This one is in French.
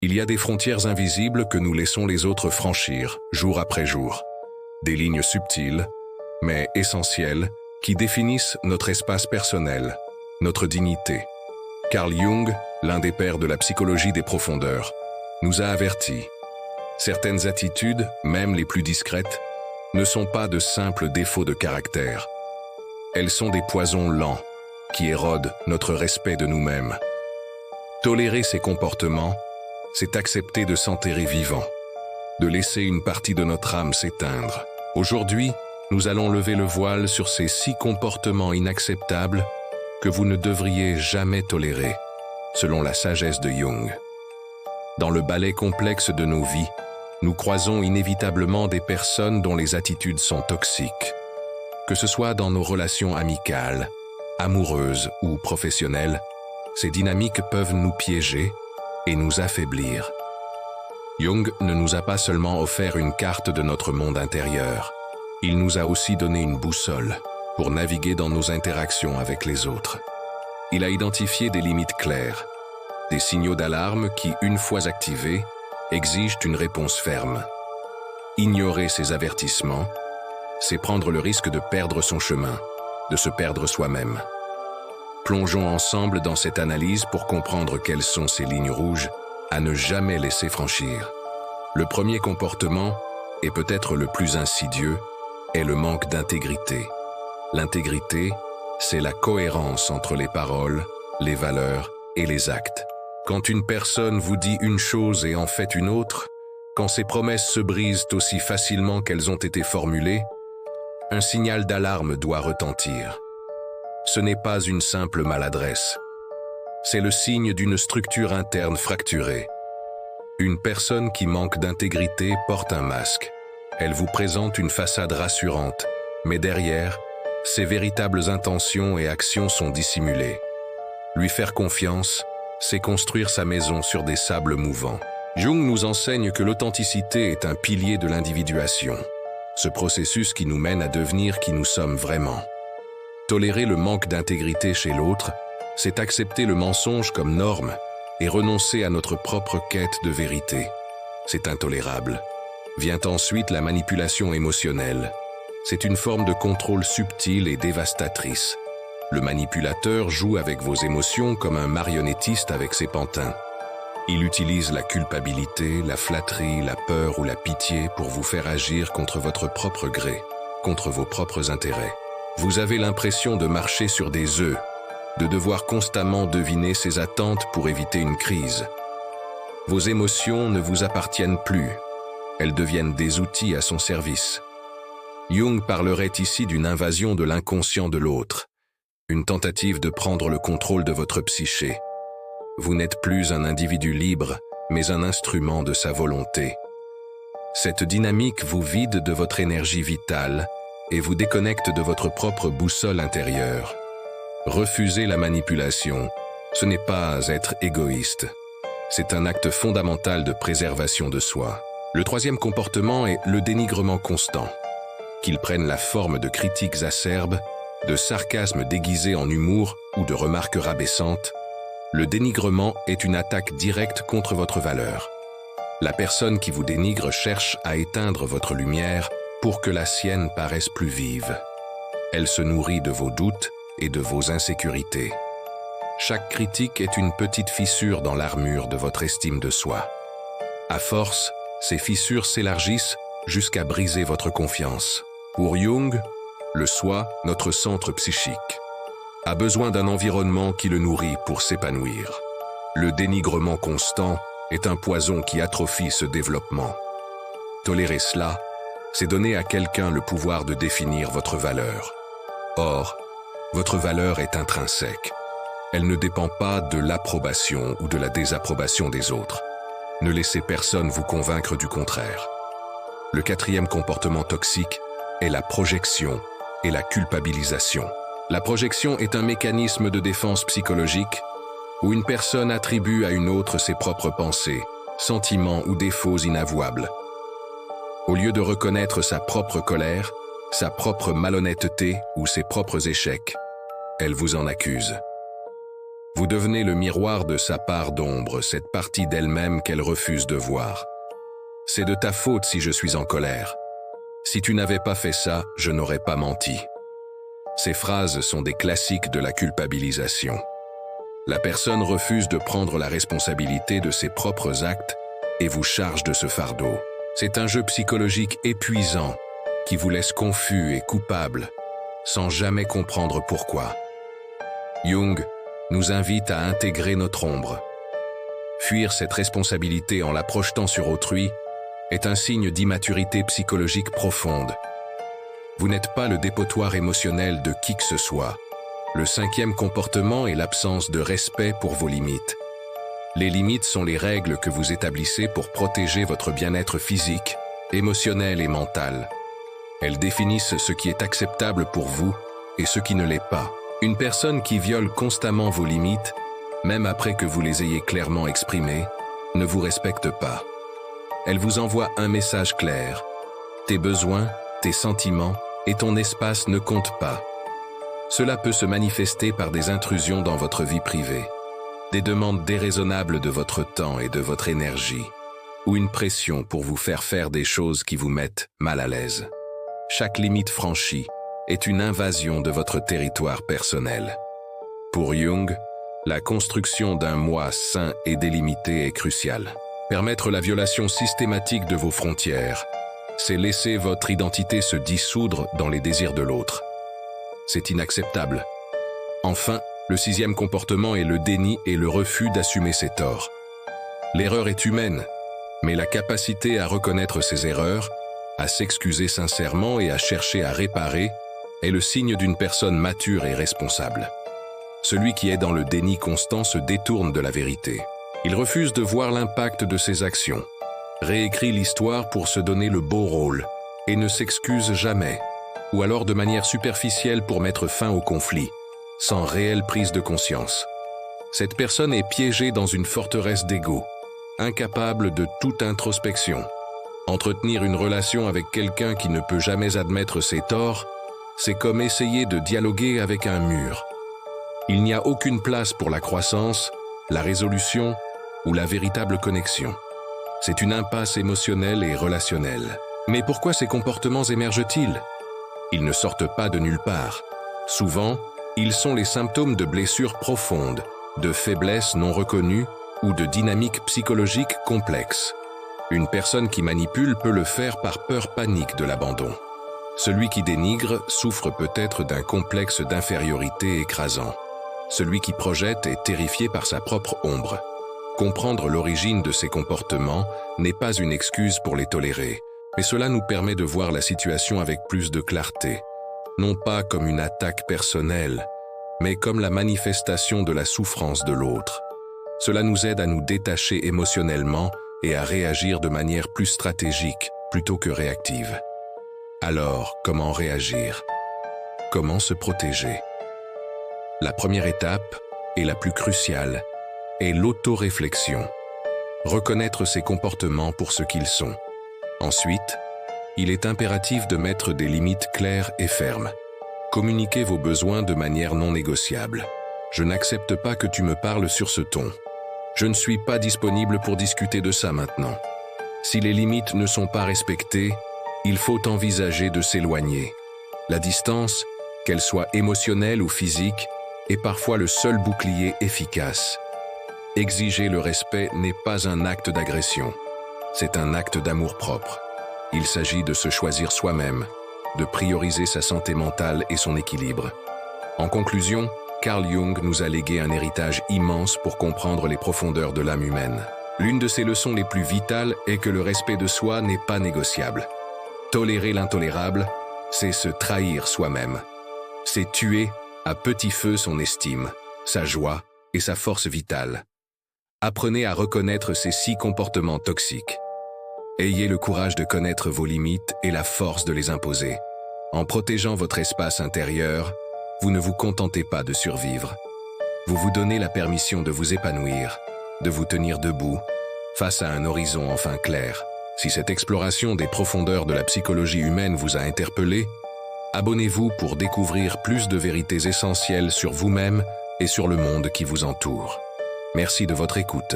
Il y a des frontières invisibles que nous laissons les autres franchir, jour après jour. Des lignes subtiles, mais essentielles, qui définissent notre espace personnel, notre dignité. Carl Jung, l'un des pères de la psychologie des profondeurs, nous a avertis. Certaines attitudes, même les plus discrètes, ne sont pas de simples défauts de caractère. Elles sont des poisons lents qui érodent notre respect de nous-mêmes. Tolérer ces comportements, c'est accepter de s'enterrer vivant, de laisser une partie de notre âme s'éteindre. Aujourd'hui, nous allons lever le voile sur ces 6 comportements inacceptables que vous ne devriez jamais tolérer, selon la sagesse de Jung. Dans le ballet complexe de nos vies, nous croisons inévitablement des personnes dont les attitudes sont toxiques. Que ce soit dans nos relations amicales, amoureuses ou professionnelles, ces dynamiques peuvent nous piéger et nous affaiblir. Jung ne nous a pas seulement offert une carte de notre monde intérieur, il nous a aussi donné une boussole pour naviguer dans nos interactions avec les autres. Il a identifié des limites claires, des signaux d'alarme qui, une fois activés, exigent une réponse ferme. Ignorer ces avertissements, c'est prendre le risque de perdre son chemin, de se perdre soi-même. Plongeons ensemble dans cette analyse pour comprendre quelles sont ces lignes rouges à ne jamais laisser franchir. Le premier comportement, et peut-être le plus insidieux, est le manque d'intégrité. L'intégrité, c'est la cohérence entre les paroles, les valeurs et les actes. Quand une personne vous dit une chose et en fait une autre, quand ses promesses se brisent aussi facilement qu'elles ont été formulées, un signal d'alarme doit retentir. Ce n'est pas une simple maladresse. C'est le signe d'une structure interne fracturée. Une personne qui manque d'intégrité porte un masque. Elle vous présente une façade rassurante, mais derrière, ses véritables intentions et actions sont dissimulées. Lui faire confiance, c'est construire sa maison sur des sables mouvants. Jung nous enseigne que l'authenticité est un pilier de l'individuation, ce processus qui nous mène à devenir qui nous sommes vraiment. Tolérer le manque d'intégrité chez l'autre, c'est accepter le mensonge comme norme et renoncer à notre propre quête de vérité. C'est intolérable. Vient ensuite la manipulation émotionnelle. C'est une forme de contrôle subtile et dévastatrice. Le manipulateur joue avec vos émotions comme un marionnettiste avec ses pantins. Il utilise la culpabilité, la flatterie, la peur ou la pitié pour vous faire agir contre votre propre gré, contre vos propres intérêts. Vous avez l'impression de marcher sur des œufs, de devoir constamment deviner ses attentes pour éviter une crise. Vos émotions ne vous appartiennent plus. Elles deviennent des outils à son service. Jung parlerait ici d'une invasion de l'inconscient de l'autre, une tentative de prendre le contrôle de votre psyché. Vous n'êtes plus un individu libre, mais un instrument de sa volonté. Cette dynamique vous vide de votre énergie vitale et vous déconnecte de votre propre boussole intérieure. Refuser la manipulation, ce n'est pas être égoïste. C'est un acte fondamental de préservation de soi. Le troisième comportement est le dénigrement constant. Qu'il prenne la forme de critiques acerbes, de sarcasme déguisé en humour ou de remarques rabaissantes, le dénigrement est une attaque directe contre votre valeur. La personne qui vous dénigre cherche à éteindre votre lumière pour que la sienne paraisse plus vive. Elle se nourrit de vos doutes et de vos insécurités. Chaque critique est une petite fissure dans l'armure de votre estime de soi. À force, ces fissures s'élargissent jusqu'à briser votre confiance. Pour Jung, le soi, notre centre psychique, a besoin d'un environnement qui le nourrit pour s'épanouir. Le dénigrement constant est un poison qui atrophie ce développement. Tolérer cela, c'est donner à quelqu'un le pouvoir de définir votre valeur. Or, votre valeur est intrinsèque. Elle ne dépend pas de l'approbation ou de la désapprobation des autres. Ne laissez personne vous convaincre du contraire. Le quatrième comportement toxique est la projection et la culpabilisation. La projection est un mécanisme de défense psychologique où une personne attribue à une autre ses propres pensées, sentiments ou défauts inavouables. Au lieu de reconnaître sa propre colère, sa propre malhonnêteté ou ses propres échecs, elle vous en accuse. Vous devenez le miroir de sa part d'ombre, cette partie d'elle-même qu'elle refuse de voir. C'est de ta faute si je suis en colère. Si tu n'avais pas fait ça, je n'aurais pas menti. Ces phrases sont des classiques de la culpabilisation. La personne refuse de prendre la responsabilité de ses propres actes et vous charge de ce fardeau. C'est un jeu psychologique épuisant qui vous laisse confus et coupable, sans jamais comprendre pourquoi. Jung nous invite à intégrer notre ombre. Fuir cette responsabilité en la projetant sur autrui est un signe d'immaturité psychologique profonde. Vous n'êtes pas le dépotoir émotionnel de qui que ce soit. Le cinquième comportement est l'absence de respect pour vos limites. Les limites sont les règles que vous établissez pour protéger votre bien-être physique, émotionnel et mental. Elles définissent ce qui est acceptable pour vous et ce qui ne l'est pas. Une personne qui viole constamment vos limites, même après que vous les ayez clairement exprimées, ne vous respecte pas. Elle vous envoie un message clair. Tes besoins, tes sentiments et ton espace ne comptent pas. Cela peut se manifester par des intrusions dans votre vie privée, des demandes déraisonnables de votre temps et de votre énergie, ou une pression pour vous faire des choses qui vous mettent mal à l'aise. Chaque limite franchie est une invasion de votre territoire personnel. Pour Jung, la construction d'un moi sain et délimité est cruciale. Permettre la violation systématique de vos frontières, c'est laisser votre identité se dissoudre dans les désirs de l'autre. C'est inacceptable. Enfin, le sixième comportement est le déni et le refus d'assumer ses torts. L'erreur est humaine, mais la capacité à reconnaître ses erreurs, à s'excuser sincèrement et à chercher à réparer est le signe d'une personne mature et responsable. Celui qui est dans le déni constant se détourne de la vérité. Il refuse de voir l'impact de ses actions, réécrit l'histoire pour se donner le beau rôle et ne s'excuse jamais, ou alors de manière superficielle pour mettre fin au conflit, sans réelle prise de conscience. Cette personne est piégée dans une forteresse d'ego, incapable de toute introspection. Entretenir une relation avec quelqu'un qui ne peut jamais admettre ses torts, c'est comme essayer de dialoguer avec un mur. Il n'y a aucune place pour la croissance, la résolution ou la véritable connexion. C'est une impasse émotionnelle et relationnelle. Mais pourquoi ces comportements émergent-ils? Ils ne sortent pas de nulle part. Souvent, ils sont les symptômes de blessures profondes, de faiblesses non reconnues ou de dynamiques psychologiques complexes. Une personne qui manipule peut le faire par peur panique de l'abandon. Celui qui dénigre souffre peut-être d'un complexe d'infériorité écrasant. Celui qui projette est terrifié par sa propre ombre. Comprendre l'origine de ces comportements n'est pas une excuse pour les tolérer, mais cela nous permet de voir la situation avec plus de clarté, non pas comme une attaque personnelle, mais comme la manifestation de la souffrance de l'autre. Cela nous aide à nous détacher émotionnellement et à réagir de manière plus stratégique plutôt que réactive. Alors, comment réagir? Comment se protéger? La première étape, et la plus cruciale, est l'autoréflexion. Reconnaître ses comportements pour ce qu'ils sont. Ensuite, il est impératif de mettre des limites claires et fermes. Communiquez vos besoins de manière non négociable. Je n'accepte pas que tu me parles sur ce ton. Je ne suis pas disponible pour discuter de ça maintenant. Si les limites ne sont pas respectées, il faut envisager de s'éloigner. La distance, qu'elle soit émotionnelle ou physique, est parfois le seul bouclier efficace. Exiger le respect n'est pas un acte d'agression, c'est un acte d'amour-propre. Il s'agit de se choisir soi-même, de prioriser sa santé mentale et son équilibre. En conclusion, Carl Jung nous a légué un héritage immense pour comprendre les profondeurs de l'âme humaine. L'une de ses leçons les plus vitales est que le respect de soi n'est pas négociable. Tolérer l'intolérable, c'est se trahir soi-même. C'est tuer à petit feu son estime, sa joie et sa force vitale. Apprenez à reconnaître ces 6 comportements toxiques. Ayez le courage de connaître vos limites et la force de les imposer. En protégeant votre espace intérieur, vous ne vous contentez pas de survivre. Vous vous donnez la permission de vous épanouir, de vous tenir debout, face à un horizon enfin clair. Si cette exploration des profondeurs de la psychologie humaine vous a interpellé, abonnez-vous pour découvrir plus de vérités essentielles sur vous-même et sur le monde qui vous entoure. Merci de votre écoute.